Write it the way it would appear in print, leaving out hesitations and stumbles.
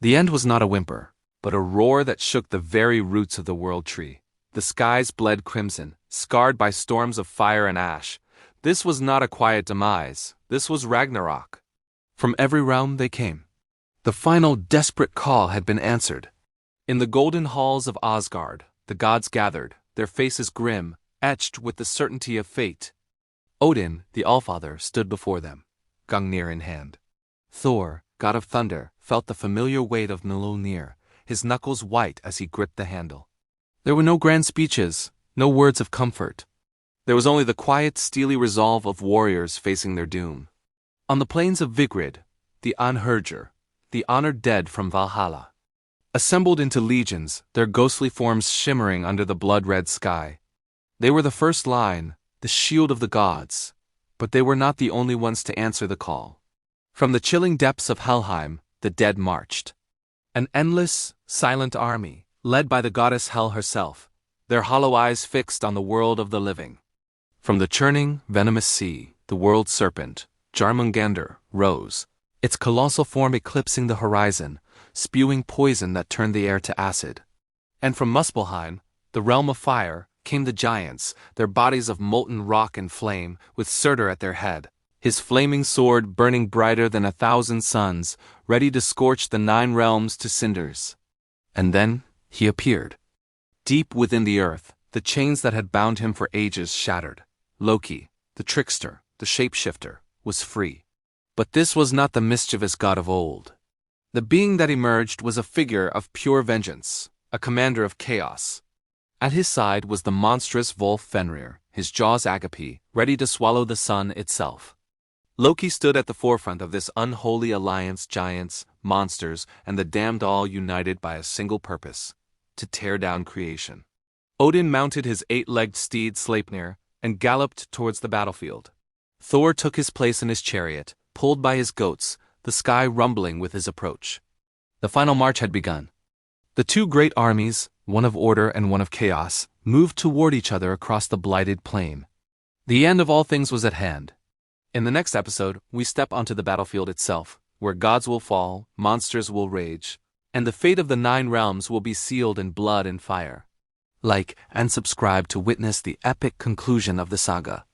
The end was not a whimper, but a roar that shook the very roots of the world tree. The skies bled crimson, scarred by storms of fire and ash. This was not a quiet demise, this was Ragnarok. From every realm they came. The final desperate call had been answered. In the golden halls of Asgard, the gods gathered, their faces grim, etched with the certainty of fate. Odin, the Allfather, stood before them, Gungnir in hand. Thor, god of thunder, felt the familiar weight of Mjolnir, his knuckles white as he gripped the handle. There were no grand speeches, no words of comfort. There was only the quiet, steely resolve of warriors facing their doom. On the plains of Vigrid, the Anhurger, the honored dead from Valhalla, assembled into legions, their ghostly forms shimmering under the blood-red sky. They were the first line, the shield of the gods, but they were not the only ones to answer the call. From the chilling depths of Helheim, the dead marched. An endless, silent army, led by the goddess Hel herself, their hollow eyes fixed on the world of the living. From the churning, venomous sea, the world serpent, Jarmungandr, rose, its colossal form eclipsing the horizon, spewing poison that turned the air to acid. And from Muspelheim, the realm of fire, came the giants, their bodies of molten rock and flame, with Surtur at their head, his flaming sword burning brighter than 1,000 suns, ready to scorch the 9 realms to cinders. And then he appeared. Deep within the earth, the chains that had bound him for ages shattered. Loki, the trickster, the shapeshifter, was free. But this was not the mischievous god of old. The being that emerged was a figure of pure vengeance, a commander of chaos. At his side was the monstrous Volf Fenrir, his jaws agape, ready to swallow the sun itself. Loki stood at the forefront of this unholy alliance, giants, monsters, and the damned all united by a single purpose: to tear down creation. Odin mounted his 8-legged steed Sleipnir and galloped towards the battlefield. Thor took his place in his chariot, pulled by his goats, the sky rumbling with his approach. The final march had begun. The 2 great armies, one of order and one of chaos, moved toward each other across the blighted plain. The end of all things was at hand. In the next episode, we step onto the battlefield itself, where gods will fall, monsters will rage, and the fate of the 9 realms will be sealed in blood and fire. Like and subscribe to witness the epic conclusion of the saga.